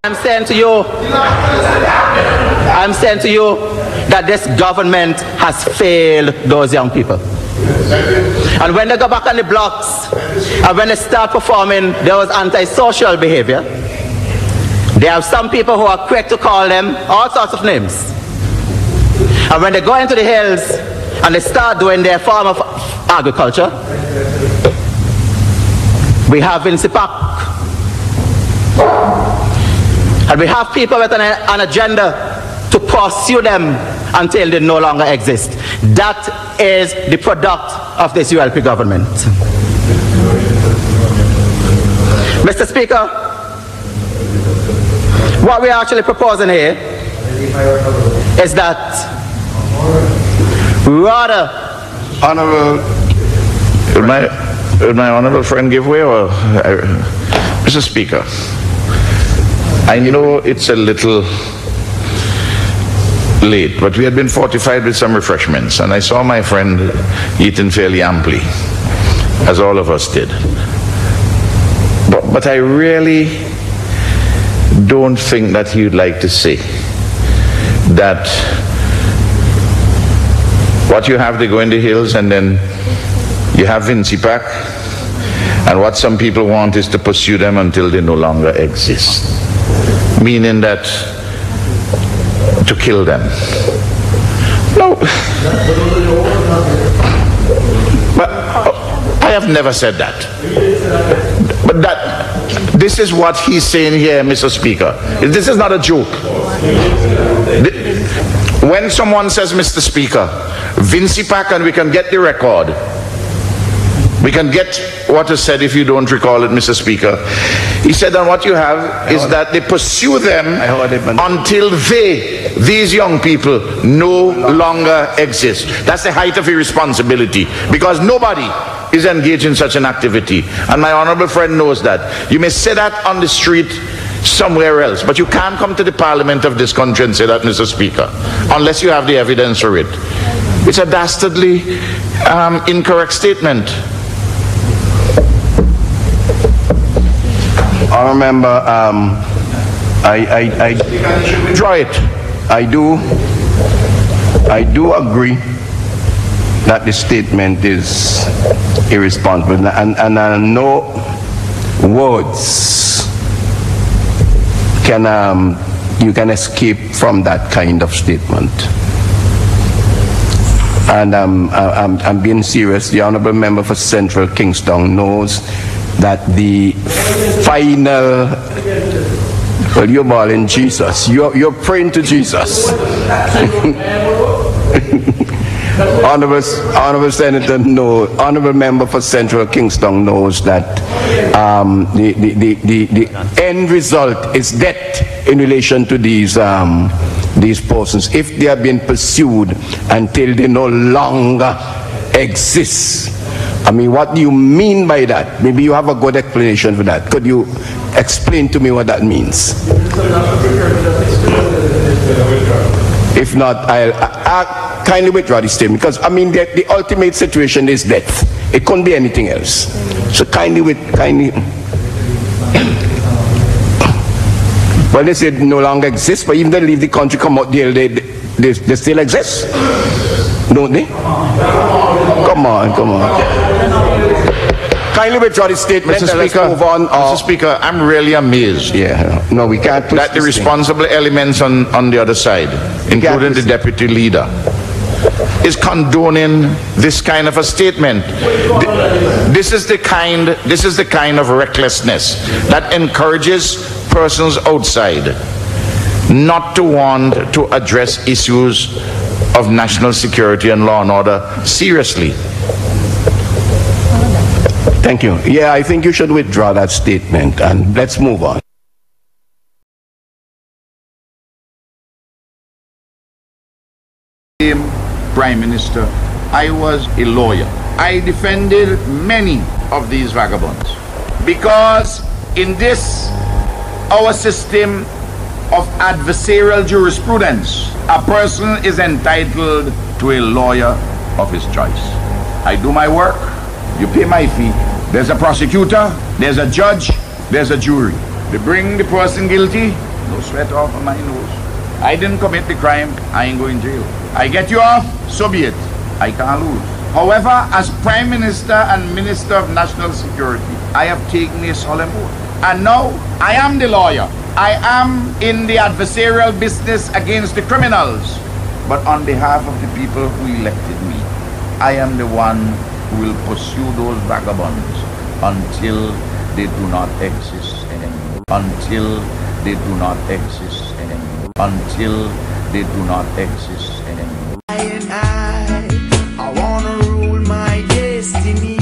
I'm saying to you that this government has failed those young people. And when they go back on the blocks and when they start performing those antisocial behavior, there are some people who are quick to call them all sorts of names. And when they go into the hills and they start doing their form of agriculture, we have Vinci Park. And we have people with an agenda to pursue them until they no longer exist. That is the product of this ULP government. Mr. Speaker, what we are actually proposing here is that rather... Honorable, would my honorable friend give way, or... Mr. Speaker, I know it's a little late, but we had been fortified with some refreshments, and I saw my friend eating fairly amply, as all of us did. But I really don't think that he would like to say that what you have, they go in the hills, and then you have Vinci Pack, and what some people want is to pursue them until they no longer exist. Meaning that to kill them. No. But I have never said that. But this is what he's saying here, Mr. Speaker. This is not a joke. When someone says, Mr. Speaker, Vinci Pack, and we can get the record, we can get what is said if you don't recall it, Mr. Speaker. He said, and what you have is that they pursue them until these young people, no longer exist. That's the height of irresponsibility, because nobody is engaged in such an activity. And my honorable friend knows that. You may say that on the street somewhere else, but you can't come to the parliament of this country and say that, Mr. Speaker, unless you have the evidence for it. It's a dastardly incorrect statement. I remember, I draw it. I do agree that the statement is irresponsible, and no words can you can escape from that kind of statement. And I'm being serious. The honourable member for Central Kingston knows that the final, well, you're bawling Jesus. You're praying to Jesus. Honourable Senator knows, honourable member for Central Kingston knows that the end result is death in relation to these persons if they are being pursued until they no longer exist. I mean, what do you mean by that? Maybe you have a good explanation for that. Could you explain to me what that means? If not, I'll kindly withdraw the statement, because I mean the ultimate situation is death. It couldn't be anything else. So kindly. Well, they said no longer exist, but even they leave the country, come out there, they still exist, don't they? Come on. Kindly withdraw the statement. Mr. Speaker, move on. Mr. Speaker, I'm really amazed. Yeah, no, we can't push that the responsible elements on the other side, including the deputy leader, is condoning this kind of a statement. This is the kind of recklessness that encourages persons outside not to want to address issues of national security and law and order seriously. Thank you. Yeah, I think you should withdraw that statement and let's move on. Prime Minister, I was a lawyer. I defended many of these vagabonds because in this, our system of adversarial jurisprudence, a person is entitled to a lawyer of his choice. I do my work, you pay my fee. There's a prosecutor, there's a judge, there's a jury. They bring the person guilty, No sweat off of my nose. I didn't commit the crime, I ain't going jail. I get you off, so be it. I can't lose. However, as Prime Minister and Minister of National Security, I have taken a solemn oath. And now, I am the lawyer. I am in the adversarial business against the criminals. But on behalf of the people who elected me, I am the one who will pursue those vagabonds until they do not exist anymore. Until they do not exist anymore. Until they do not exist anymore. I wanna rule my destiny.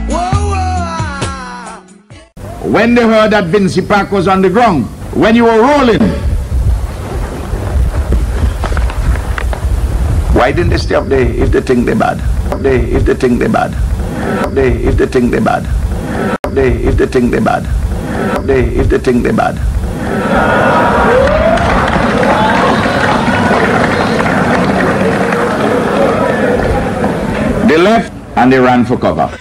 Whoa, whoa. When they heard that Vincy Pack was on the ground, when you were rolling, why didn't they stay up there if they think they're bad? Up there if they think they're bad. Up there if they think they're bad. Up there if they think they're bad. Up there if they think they're bad. They left and they ran for cover.